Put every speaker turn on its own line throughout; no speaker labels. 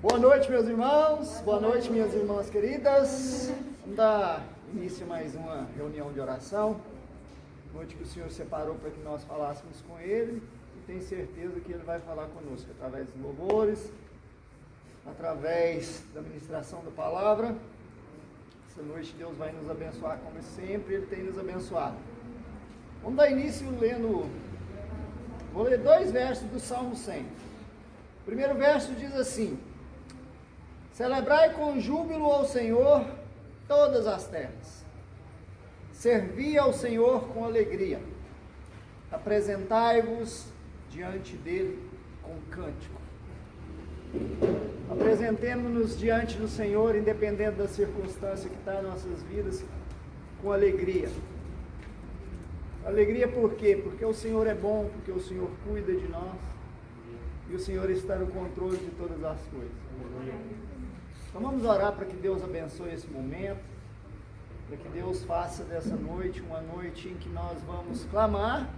Boa noite, meus irmãos, boa noite, minhas irmãs queridas. Vamos dar início a mais uma reunião de oração. Noite que o Senhor separou para que nós falássemos com Ele, e tenho certeza que Ele vai falar conosco através dos louvores, através da ministração da palavra. Essa noite Deus vai nos abençoar como sempre Ele tem nos abençoado. Vamos dar início vou ler 2 versos do Salmo 100. O primeiro verso diz assim: celebrai com júbilo ao Senhor todas as terras, servi ao Senhor com alegria, apresentai-vos diante dele com cântico. Apresentemo-nos diante do Senhor, independente da circunstância que está em nossas vidas, com alegria. Alegria por quê? Porque o Senhor é bom, porque o Senhor cuida de nós, e o Senhor está no controle de todas as coisas. Então vamos orar para que Deus abençoe esse momento, para que Deus faça dessa noite uma noite em que nós vamos clamar,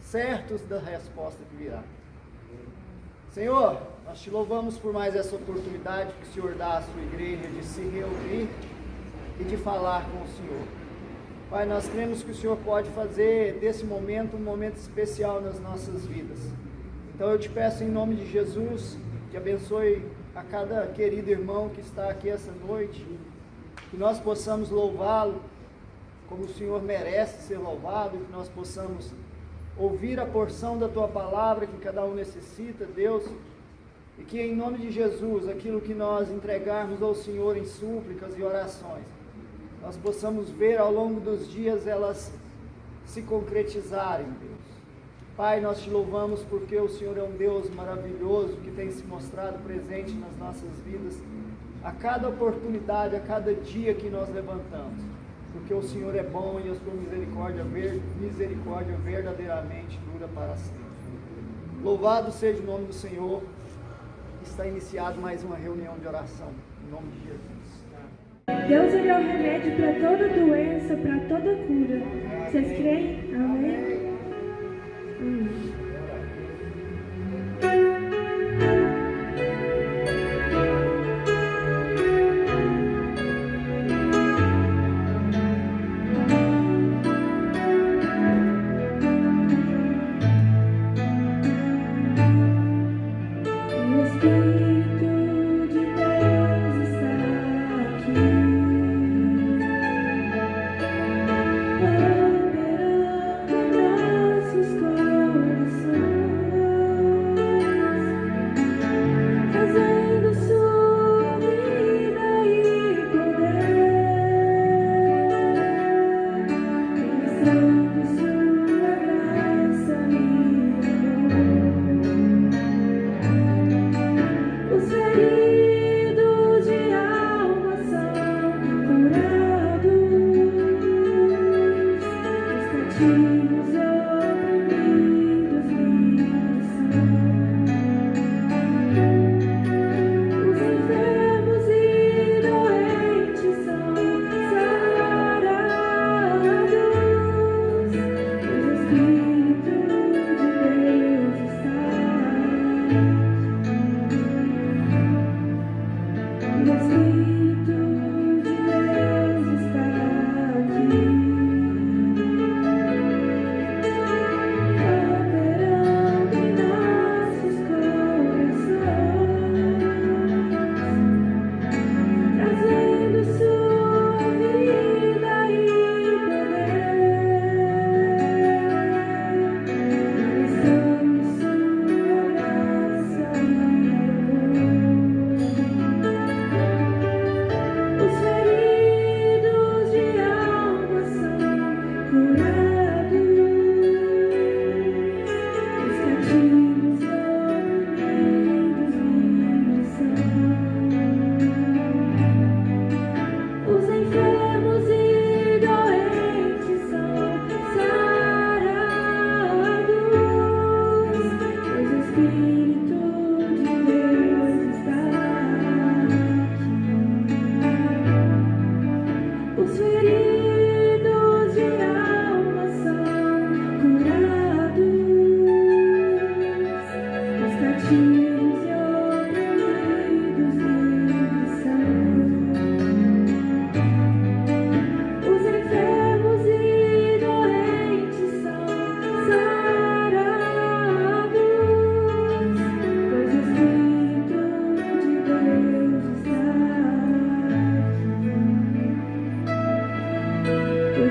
certos da resposta que virá. Senhor, nós te louvamos por mais essa oportunidade que o Senhor dá à sua igreja de se reunir e de falar com o Senhor. Pai, nós cremos que o Senhor pode fazer desse momento um momento especial nas nossas vidas. Então eu te peço em nome de Jesus, que abençoe a cada querido irmão que está aqui essa noite, que nós possamos louvá-lo como o Senhor merece ser louvado, que nós possamos ouvir a porção da Tua palavra que cada um necessita, Deus, e que em nome de Jesus, aquilo que nós entregarmos ao Senhor em súplicas e orações, nós possamos ver ao longo dos dias elas se concretizarem, Deus. Pai, nós te louvamos porque o Senhor é um Deus maravilhoso que tem se mostrado presente nas nossas vidas a cada oportunidade, a cada dia que nós levantamos, porque o Senhor é bom e a sua misericórdia verdadeiramente dura para sempre. Louvado seja o nome do Senhor. Está iniciado mais uma reunião de oração, em nome de Jesus.
Deus ele é o remédio para toda doença, para toda cura. Vocês creem? Amém?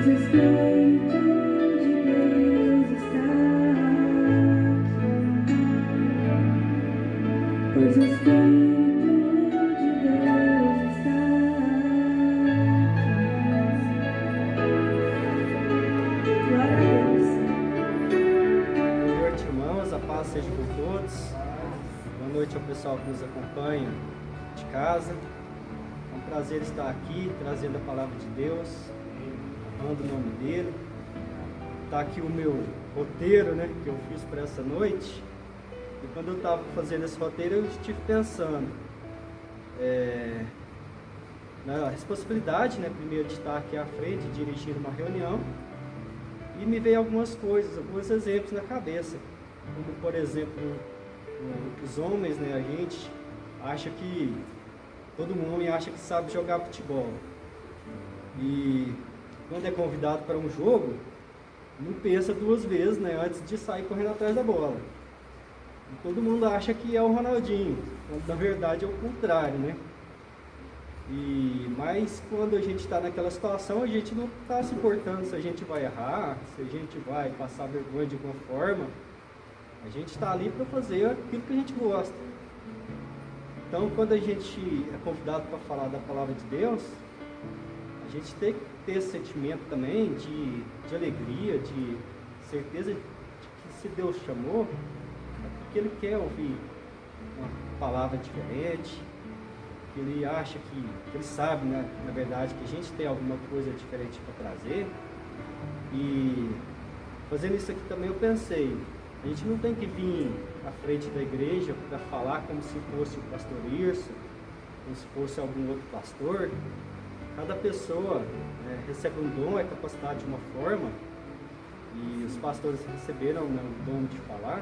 Pois o Espírito de Deus está aqui. Pois o Espírito de Deus está aqui. Glória a Deus.
Boa noite, irmãos. A paz seja com todos. Boa noite ao pessoal que nos acompanha de casa. É um prazer estar aqui, trazendo a palavra de Deus, honrando o nome dele. Está aqui o meu roteiro, né, que eu fiz para essa noite. E quando eu estava fazendo esse roteiro, eu estive pensando na responsabilidade, né, primeiro de estar aqui à frente, dirigindo uma reunião. E me veio algumas coisas, alguns exemplos na cabeça. Como, por exemplo, os homens, né, a gente acha que todo homem acha que sabe jogar futebol. E quando é convidado para um jogo, não pensa duas vezes, né, antes de sair correndo atrás da bola. E todo mundo acha que é o Ronaldinho, quando na verdade é o contrário, né? Mas quando a gente está naquela situação, a gente não está se importando se a gente vai errar, se a gente vai passar vergonha de alguma forma. A gente está ali para fazer aquilo que a gente gosta. Então, quando a gente é convidado para falar da palavra de Deus, a gente tem que ter esse sentimento também de alegria, de certeza de que se Deus chamou, é porque Ele quer ouvir uma palavra diferente, que Ele acha que Ele sabe, né, na verdade, que a gente tem alguma coisa diferente para trazer. E fazendo isso aqui também eu pensei, a gente não tem que vir à frente da igreja para falar como se fosse o pastor Irso, como se fosse algum outro pastor. Cada pessoa recebe um dom, é capacitado de uma forma, e os pastores receberam, né, o dom de falar.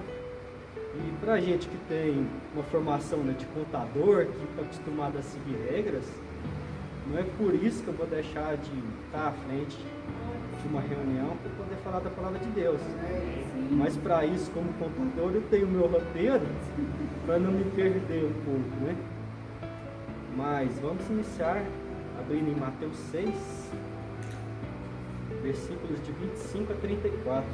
E para a gente que tem uma formação, né, de contador, que está acostumado a seguir regras, não é por isso que eu vou deixar de estar à frente de uma reunião para poder falar da palavra de Deus. Mas para isso, como contador, eu tenho o meu roteiro para não me perder um pouco, né? Mas vamos iniciar abrindo em Mateus 6, versículos de 25 a 34.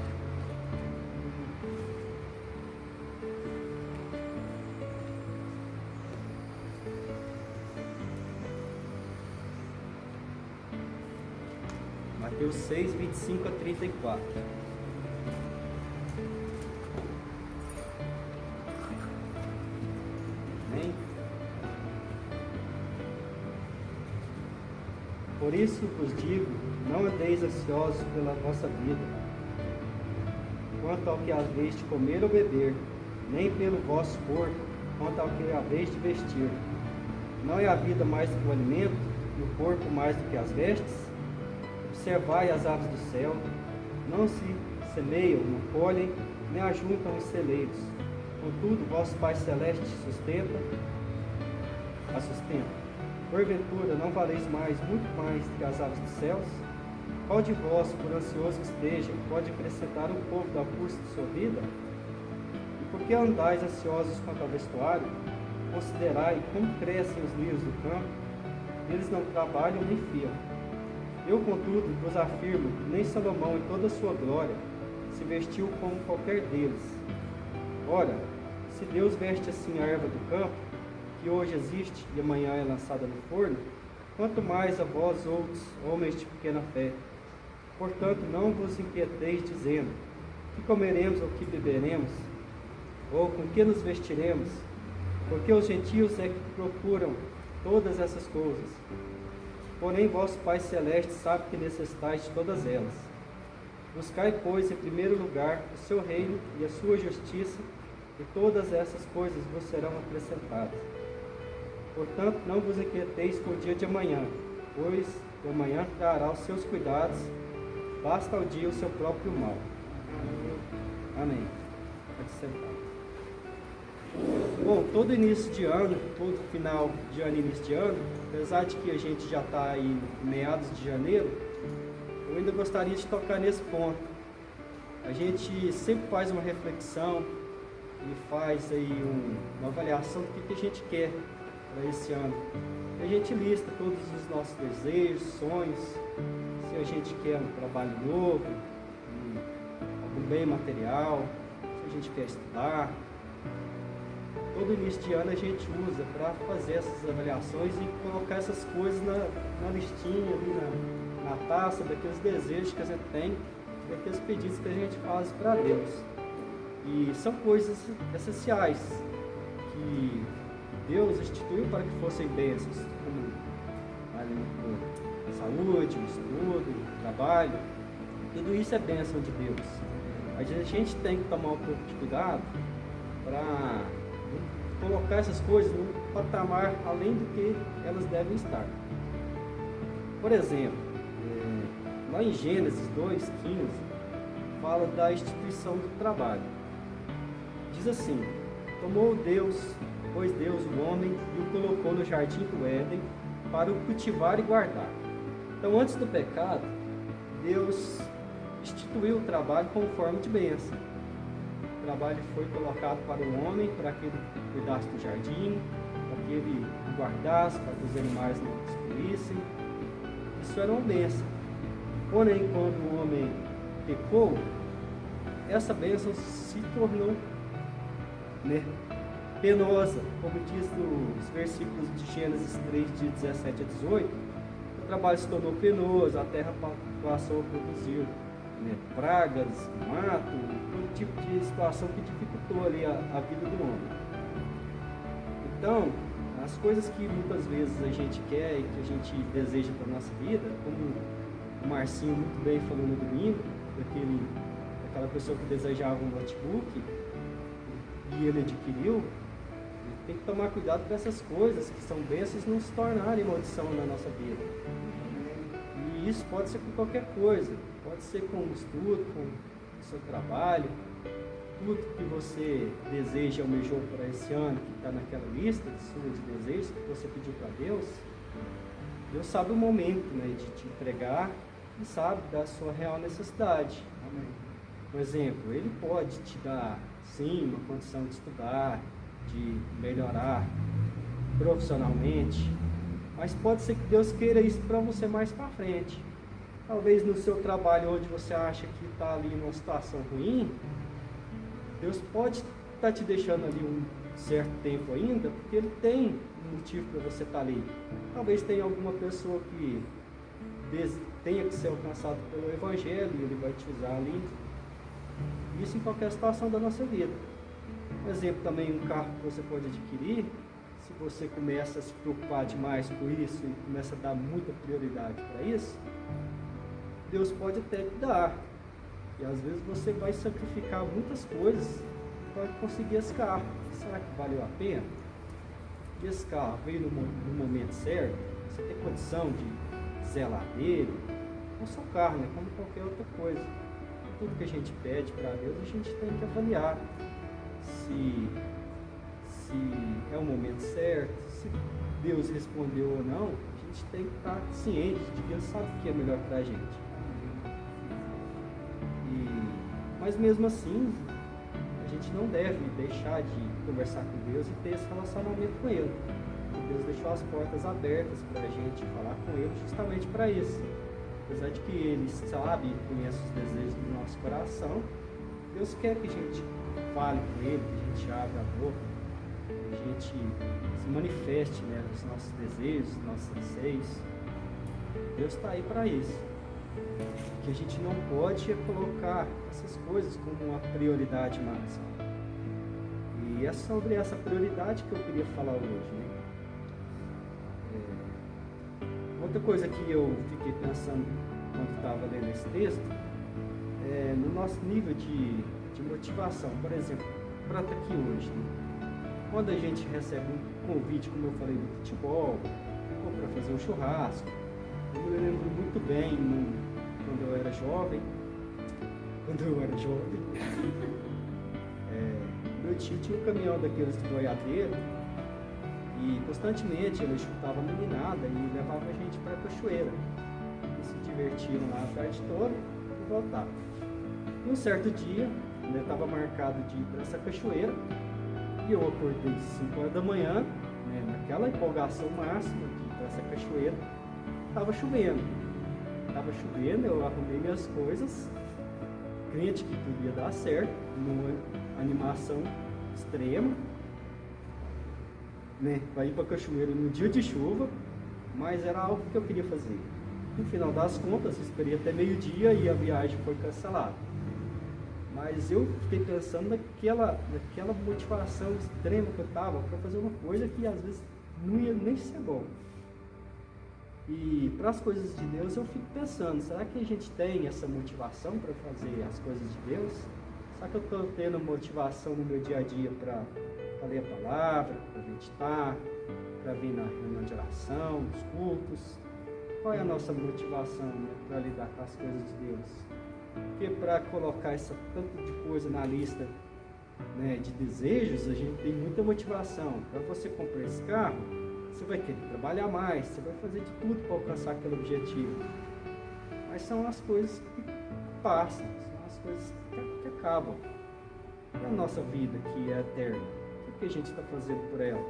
Mateus 6, 25 a 34. Amém? Por isso vos digo, não andeis ansiosos pela vossa vida, quanto ao que haveis de comer ou beber, nem pelo vosso corpo, quanto ao que haveis de vestir. Não é a vida mais do que o alimento, e o corpo mais do que as vestes? Observai as aves do céu, não se semeiam, não colhem, nem ajuntam em celeiros. Contudo, vosso Pai Celeste a sustenta. Porventura, não valeis mais, muito mais do que as aves dos céus? Qual de vós, por ansioso que esteja, pode acrescentar um pouco do curso de sua vida? E por que andais ansiosos quanto ao vestuário? Considerai como crescem os lírios do campo, eles não trabalham nem fiam. Eu, contudo, vos afirmo que nem Salomão, em toda a sua glória, se vestiu como qualquer deles. Ora, se Deus veste assim a erva do campo, que hoje existe e amanhã é lançada no forno, quanto mais a vós outros, homens de pequena fé. Portanto, não vos inquieteis dizendo, que comeremos ou que beberemos, ou com que nos vestiremos, porque os gentios é que procuram todas essas coisas. Porém, vosso Pai Celeste sabe que necessitais de todas elas. Buscai, pois, em primeiro lugar o seu reino e a sua justiça, e todas essas coisas vos serão acrescentadas. Portanto, não vos inquieteis com o dia de amanhã, pois o amanhã trará os seus cuidados, basta ao dia o seu próprio mal. Amém. Pode sentar. Bom, todo início de ano, todo final de ano e início de ano, apesar de que a gente já está aí em meados de janeiro, eu ainda gostaria de tocar nesse ponto. A gente sempre faz uma reflexão e faz aí uma avaliação do que a gente quer para esse ano. A gente lista todos os nossos desejos, sonhos, se a gente quer um trabalho novo, algum bem material, se a gente quer estudar. Todo início de ano a gente usa para fazer essas avaliações e colocar essas coisas na listinha, ali na taça, daqueles desejos que a gente tem, daqueles pedidos que a gente faz para Deus. E são coisas essenciais que Deus instituiu para que fossem bênçãos, como saúde, estudo, trabalho. Tudo isso é bênção de Deus. A gente tem que tomar um pouco de cuidado para colocar essas coisas num patamar além do que elas devem estar. Por exemplo, lá em Gênesis 2:15, fala da instituição do trabalho. Diz assim: tomou pois Deus o homem e o colocou no jardim do Éden para o cultivar e guardar. Então, antes do pecado, Deus instituiu o trabalho como forma de bênção. O trabalho foi colocado para o homem, para que ele cuidasse do jardim, para que ele guardasse, para que os animais não destruíssem. Isso era uma bênção. Porém, quando o homem pecou, essa bênção se tornou penosa, como diz nos versículos de Gênesis 3, de 17 a 18. O trabalho se tornou penoso, a terra passou a produzir pragas, mato, todo tipo de situação que dificultou ali a vida do homem. Então, as coisas que muitas vezes a gente quer e que a gente deseja para a nossa vida, como o Marcinho muito bem falou no domingo, daquela pessoa que desejava um notebook e ele adquiriu, tem que tomar cuidado com essas coisas que são bênçãos não se tornarem maldição na nossa vida. E isso pode ser com qualquer coisa, pode ser com o estudo, com o seu trabalho, tudo que você deseja, almejou para esse ano, que está naquela lista de seus desejos que você pediu para Deus. Deus sabe o momento de te entregar e sabe da sua real necessidade. Amém. Por exemplo, Ele pode te dar, sim, uma condição de estudar, de melhorar profissionalmente, mas pode ser que Deus queira isso para você mais para frente. Talvez no seu trabalho, onde você acha que está ali numa situação ruim, Deus pode estar te deixando ali um certo tempo ainda, porque Ele tem um motivo para você estar ali. Talvez tenha alguma pessoa que tenha que ser alcançada pelo Evangelho e Ele vai te usar ali. Isso em qualquer situação da nossa vida. Por exemplo, também um carro que você pode adquirir, se você começa a se preocupar demais com isso e começa a dar muita prioridade para isso, Deus pode até te dar. E às vezes você vai sacrificar muitas coisas para conseguir esse carro. Será que valeu a pena? E esse carro veio no momento certo? Você tem condição de zelar dele? É só carro, como qualquer outra coisa. Tudo que a gente pede para Deus, a gente tem que avaliar se é o momento certo, se Deus respondeu ou não. A gente tem que estar ciente de que Ele sabe o que é melhor para a gente. Mas mesmo assim, a gente não deve deixar de conversar com Deus e ter esse relacionamento com Ele. Deus deixou as portas abertas para a gente falar com Ele justamente para isso. Apesar de que Ele sabe e conhece os desejos do nosso coração, Deus quer que a gente fale com Ele, que a gente abra a boca, que a gente se manifeste os nossos desejos, os nossos anseios. Deus está aí para isso. Que a gente não pode colocar essas coisas como uma prioridade máxima. E é sobre essa prioridade que eu queria falar hoje. Outra coisa que eu fiquei pensando quando estava lendo esse texto é no nosso nível de motivação. Por exemplo, para estar aqui hoje, quando a gente recebe um convite, como eu falei, do futebol, ou para fazer um churrasco, eu me lembro muito bem quando eu era jovem. Meu tio tinha um caminhão daqueles de boiadeiro e constantemente ele chutava a meninada e levava a gente para a cachoeira. Eles se divertiam lá a tarde toda e voltavam. E um certo dia, estava marcado de ir para essa cachoeira e eu acordei às 5 horas da manhã, naquela empolgação máxima de ir para essa cachoeira. Estava chovendo chovendo, eu arrumei minhas coisas, crente que tudo ia dar certo, numa animação extrema, né, para ir para Cachoeiro no dia de chuva, mas era algo que eu queria fazer. No final das contas, eu esperei até meio-dia e a viagem foi cancelada. Mas eu fiquei pensando naquela motivação extrema que eu estava para fazer uma coisa que às vezes não ia nem ser bom. E para as coisas de Deus eu fico pensando, será que a gente tem essa motivação para fazer as coisas de Deus? Será que eu estou tendo motivação no meu dia a dia para ler a palavra, para meditar, para vir na reunião de oração, nos cultos? Qual é a nossa motivação, né, para lidar com as coisas de Deus? Porque para colocar essa tanto de coisa na lista, né, de desejos, a gente tem muita motivação. Para você comprar esse carro, você vai querer trabalhar mais, você vai fazer de tudo para alcançar aquele objetivo. Mas são as coisas que passam, são as coisas que acabam. E a nossa vida que é eterna, o que a gente está fazendo por ela?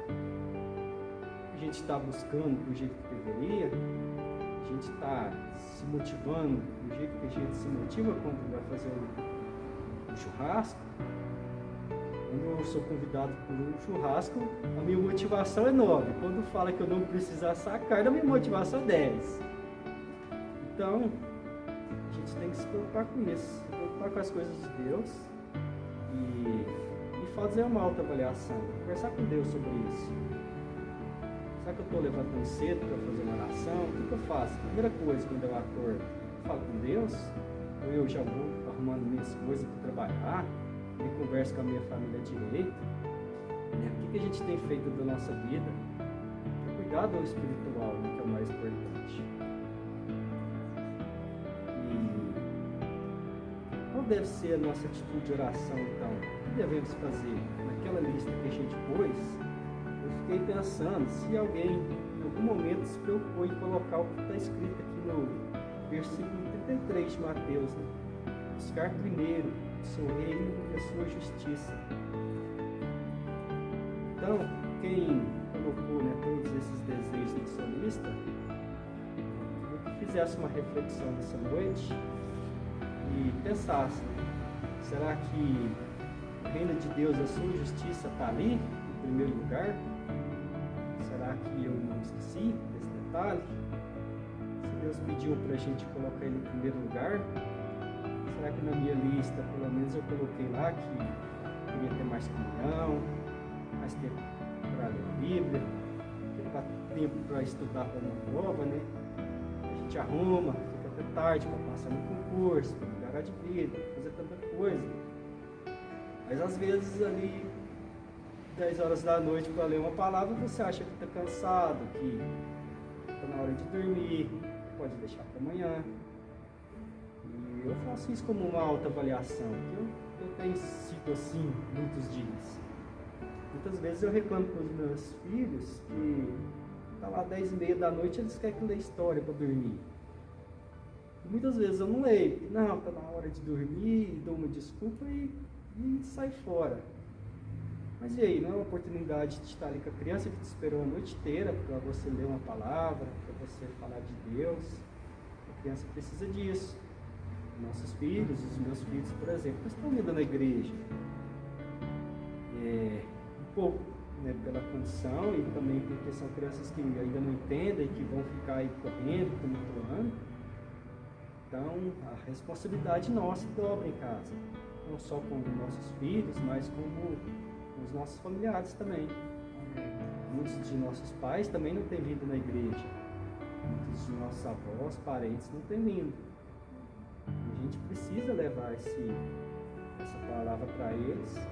A gente está buscando do jeito que deveria? A gente está se motivando do jeito que a gente se motiva quando vai fazer um churrasco? Quando eu sou convidado por um churrasco, a minha motivação é 9. Quando fala que eu não preciso assar a carne, a minha motivação é 10. Então, a gente tem que se preocupar com isso, se preocupar com as coisas de Deus e fazer uma autoavaliação, conversar com Deus sobre isso. Será que eu estou levantando cedo para fazer uma oração? O que eu faço? A primeira coisa, quando eu acordo, eu falo com Deus, ou eu já vou arrumando minhas coisas para trabalhar, eu converso com a minha família direito. O que a gente tem feito da nossa vida para cuidar do espiritual, né, que é o mais importante. E qual deve ser a nossa atitude de oração, então? O que devemos fazer? Naquela lista que a gente pôs, eu fiquei pensando se alguém em algum momento se preocupou em colocar o que está escrito aqui no versículo 33 de Mateus, né? Buscar primeiro o seu reino e a sua justiça. Então, quem colocou, né, todos esses desejos na sua lista, eu fizesse uma reflexão nessa noite e pensasse, né, será que o reino de Deus, a sua justiça está ali, em primeiro lugar? Será que eu não esqueci desse detalhe? Se Deus pediu para a gente colocar ele em primeiro lugar, será que na minha lista, pelo menos eu coloquei lá que queria ter mais comunhão, mais tempo para ler a Bíblia, tempo para estudar para uma prova, né? A gente arruma, fica até tarde para passar no concurso, para melhorar de vida, fazer tanta coisa. Mas às vezes ali 10 horas da noite para ler uma palavra, você acha que está cansado, que está na hora de dormir, pode deixar para amanhã. E eu faço isso como uma autoavaliação, que eu tenho sido assim muitos dias. Muitas vezes eu reclamo com os meus filhos que está lá 10h30 da noite, eles querem que eu leia história para dormir. E muitas vezes eu não leio, não, está na hora de dormir, dou uma desculpa e sai fora. Mas e aí, não é uma oportunidade de estar ali com a criança que te esperou a noite inteira para você ler uma palavra, para você falar de Deus? A criança precisa disso. Nossos filhos, os meus filhos, por exemplo, eles estão indo na igreja. Um pouco, né, pela condição e também porque são crianças que ainda não entendem, que vão ficar aí correndo, tumultuando. Então, a responsabilidade nossa dobra em casa. Não só com os nossos filhos, mas como os nossos familiares também. Muitos de nossos pais também não têm vindo na igreja. Muitos de nossos avós, parentes não têm vindo. A gente precisa levar essa palavra para eles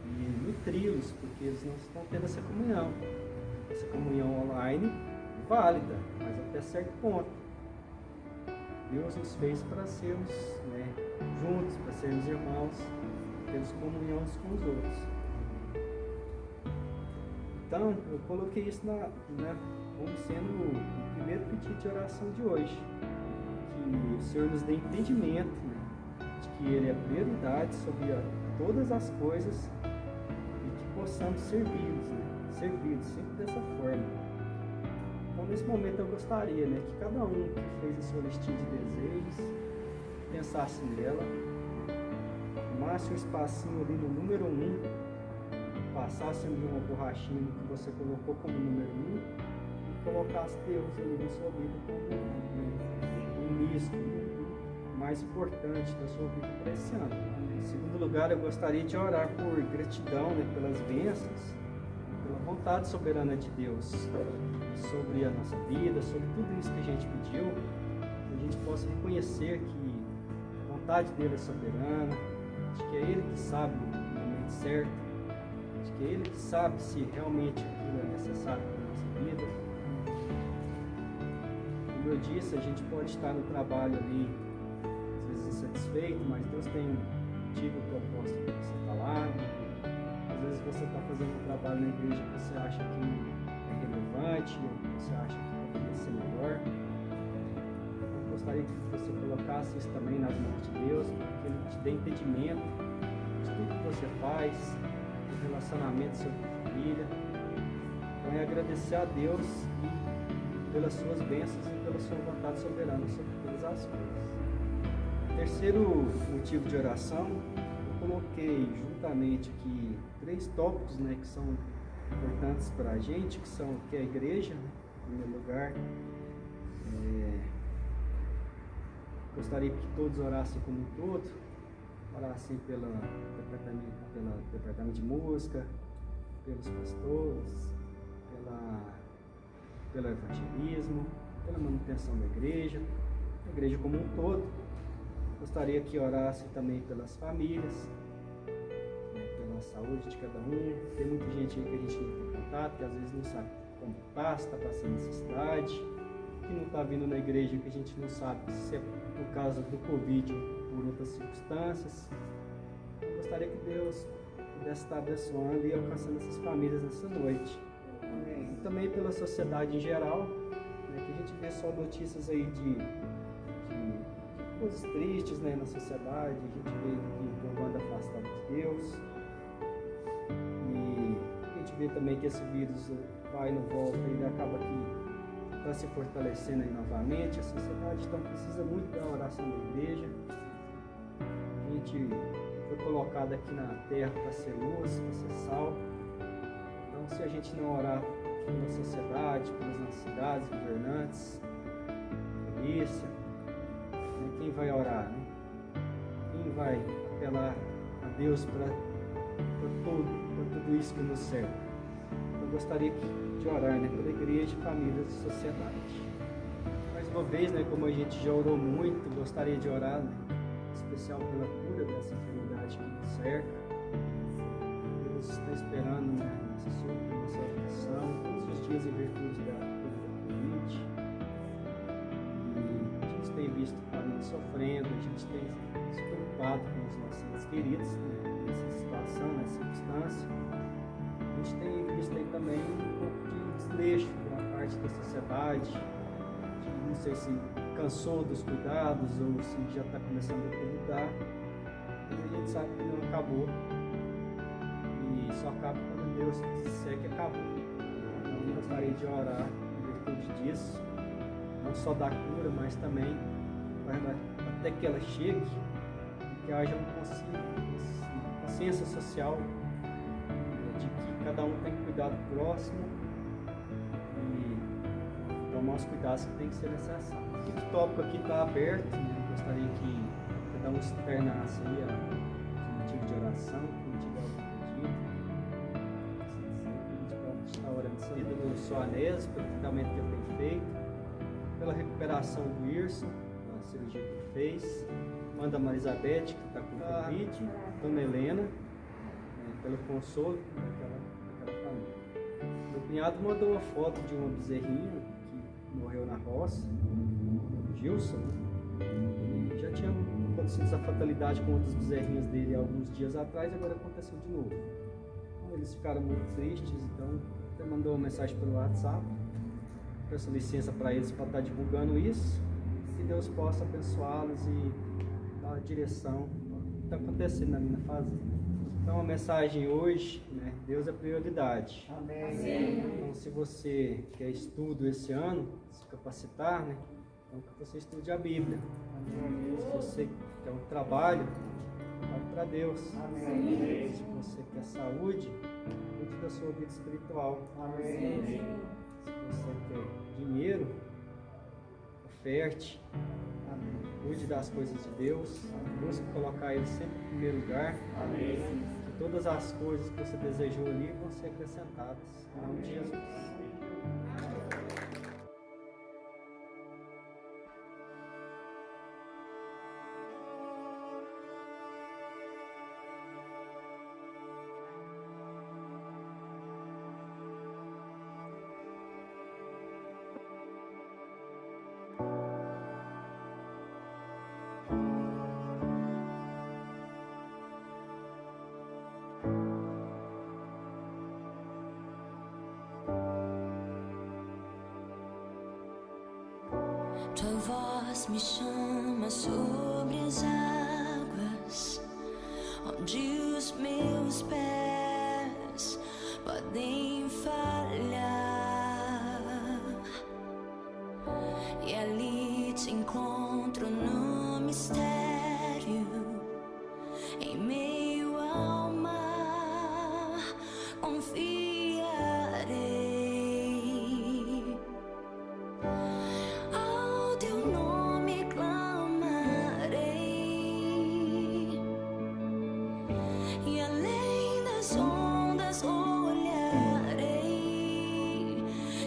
e nutri-los, porque eles não estão tendo essa comunhão. Essa comunhão online é válida, mas até certo ponto. Deus nos fez para sermos, né, juntos, para sermos irmãos, termos comunhão uns com os outros. Então, eu coloquei isso como sendo o primeiro pedido de oração de hoje. Que o Senhor nos dê entendimento, né, de que Ele é prioridade sobre todas as coisas e que possamos servi-los, né, servidos sempre dessa forma. Então, nesse momento eu gostaria, né, que cada um que fez a sua listinha de desejos pensasse nela, tomasse um espacinho ali no número 1, passasse ali uma borrachinha que você colocou como número 1 e colocasse Deus ali na sua vida como um misto mais importante da sua vida para esse ano. Em segundo lugar, eu gostaria de orar por gratidão, né, pelas bênçãos, pela vontade soberana de Deus sobre a nossa vida, sobre tudo isso que a gente pediu, que a gente possa reconhecer que a vontade dele é soberana, de que é ele que sabe o momento certo, de que é ele que sabe se realmente aquilo é necessário para a nossa vida. Como eu disse, a gente pode estar no trabalho ali, às vezes insatisfeito, mas Deus tem um motivo proposto para você estar lá. Às vezes você está fazendo um trabalho na igreja que você acha que é relevante, ou que você acha que poderia ser melhor. Eu gostaria que você colocasse isso também nas mãos de Deus, para que Ele te dê entendimento de tudo que você faz, do relacionamento com sua família. Então é agradecer a Deus pelas suas bênçãos e pela sua vontade soberana sobre todas as coisas. Terceiro motivo de oração, eu coloquei juntamente aqui 3 tópicos, né, que são importantes para a gente, que é a igreja, né, em primeiro lugar. Gostaria que todos orassem como um todo, orassem pelo departamento de música, pelos pastores, pelo evangelismo, pela manutenção da igreja, a igreja como um todo. Gostaria que orassem também pelas famílias, pela saúde de cada um. Tem muita gente aí que a gente não tem contato, que às vezes não sabe como está, se está passando necessidade, que não está vindo na igreja, que a gente não sabe se é por causa do Covid ou por outras circunstâncias. Eu gostaria que Deus pudesse estar abençoando e alcançando essas famílias nessa noite. E também pela sociedade em geral, né, que a gente vê só notícias aí de coisas tristes, né, na sociedade. A gente vê que o povo anda afastado de Deus, e a gente vê também que esse vírus vai e não volta, e ele acaba que está se fortalecendo aí novamente. A sociedade então precisa muito da oração da igreja. A gente foi colocado aqui na terra para ser luz, para ser sal. Então, se a gente não orar pela sociedade, pelas nossas cidades, governantes, polícia, quem vai orar, né? Quem vai apelar a Deus para tudo isso que nos serve? Eu gostaria de orar, né, pela igreja, famílias e sociedade. Mais uma vez, né, como a gente já orou muito, gostaria de orar, né, em especial pela cura dessa enfermidade que nos cerca. Deus está esperando, né, nossa súplica, nossa oração, todos os dias em virtude da Covid. E a gente tem visto famílias sofrendo, a gente tem se preocupado com os nossos entes queridos, né, nessa situação, nessa circunstância. A gente tem visto aí também um pouco de desleixo por uma parte da sociedade, não sei se cansou dos cuidados ou se já está começando a duvidar, mas a gente sabe que não acabou, e só acaba quando Deus disser que acabou. Então eu gostaria de orar em virtude disso, não só da cura, mas também até que ela chegue, e que haja uma consciência social de que cada um tem que cuidar do próximo e tomar os cuidados que tem que ser necessário. O tópico aqui está aberto, né? Eu gostaria que cada um externasse aí o motivo de oração, o motivo de algum pedido. A gente pode estar orando essa vida do Soanés, pelo tratamento que ele tem feito, pela recuperação do Irson, da cirurgia que ele fez, manda a Marisabeth, que está com Covid, Dona Helena, pelo consolo daquela família. Meu cunhado mandou uma foto de uma bezerrinha que morreu na roça, o Gilson. Ele já tinha acontecido essa fatalidade com outras bezerrinhas dele alguns dias atrás, agora aconteceu de novo. Então, eles ficaram muito tristes, então até mandou uma mensagem pelo WhatsApp. Peço licença para eles para estar divulgando isso, que Deus possa abençoá-los e dar a direção ao que está acontecendo na minha fazenda. Então a mensagem hoje, né, Deus é prioridade.
Amém.
Então se você quer estudo esse ano, se capacitar, né, então que você estude a Bíblia. Se você quer um trabalho, trabalhe para Deus.
Amém.
Se você quer saúde, cuide da sua vida espiritual.
Amém.
Se você quer dinheiro, oferte. Cuide das coisas de Deus. Busque colocar Ele sempre em primeiro lugar. Que todas as coisas que você desejou ali vão ser acrescentadas. Em nome de Jesus.
Tua voz me chama sobre as águas, onde os meus pés podem falhar, e ali te encontro no mistério, em meio ao mar, confiarei. Ao teu nome clamarei, e além das ondas olharei.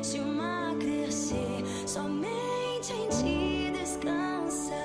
Se o mar crescer, somente em ti descansarei.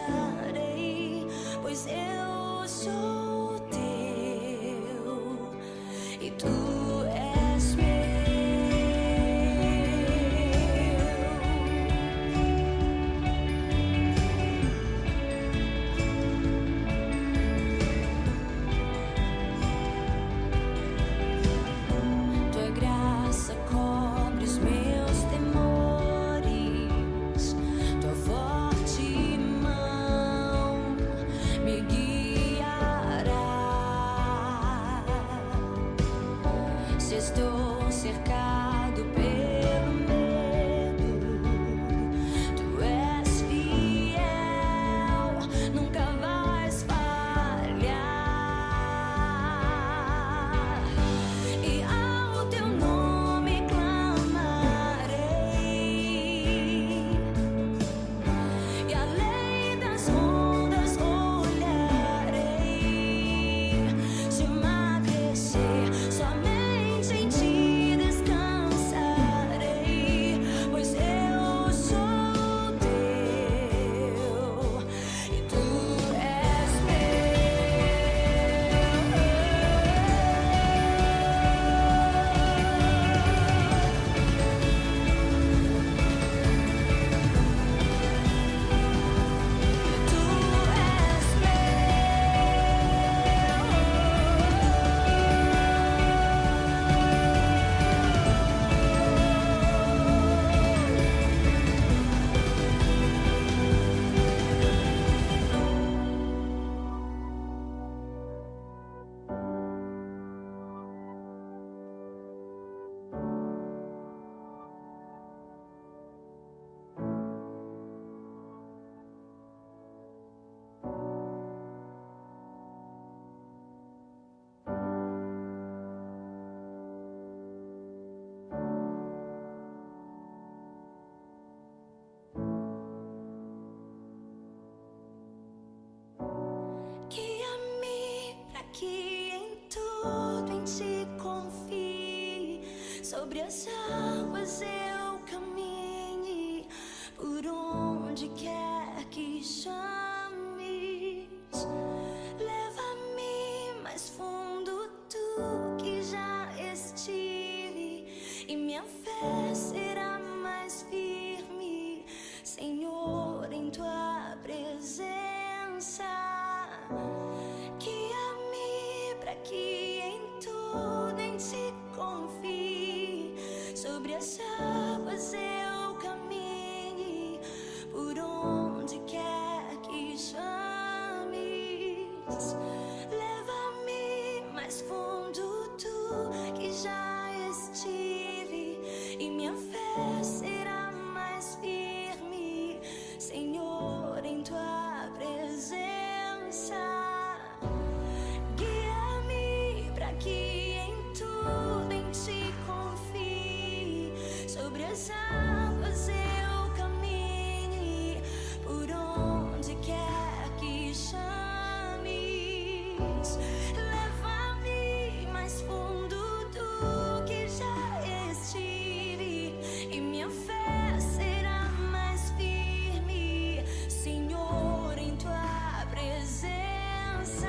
Leva-me mais fundo do que já estive, e minha fé será mais firme, Senhor, em tua presença.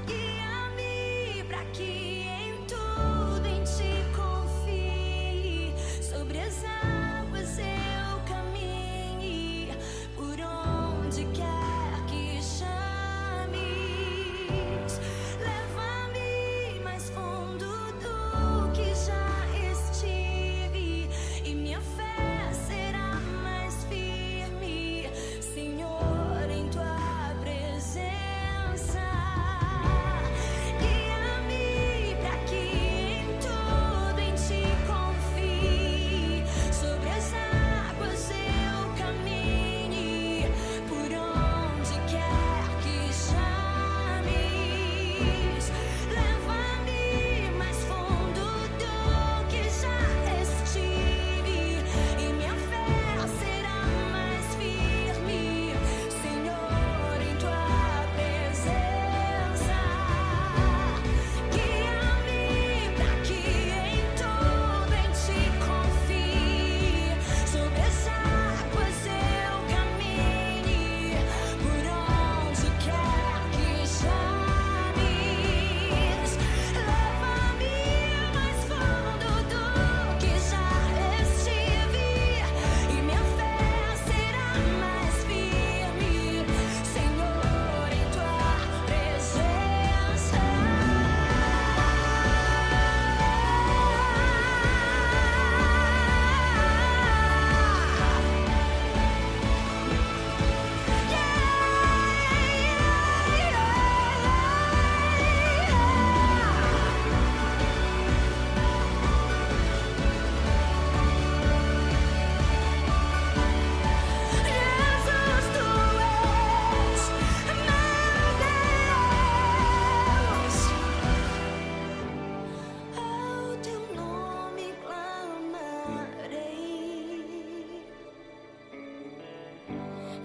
Guia-me para que em tudo em ti confie, sobre as águas eu caminhe, por onde quer que chames. Leva-me mais fundo do que já estive, e minha fé será mais firme, Senhor, em tua presença. Guia-me para que em tudo em ti confie, sobre as águas eu caminhe, por onde quer que chames. Leva-me mais fundo do que já estive, e minha fé será mais firme, Senhor, em tua presença. Guia-me para que em tudo em ti confie, sobre as águas eu caminhe, por onde quer que chames. Leva-me mais fundo do que já estive, e minha fé será mais firme, Senhor, em tua presença. Jesus, tu és meu Deus, ao teu nome clamarei,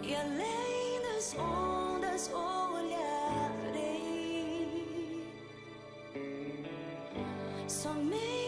e além das ondas olharei, somente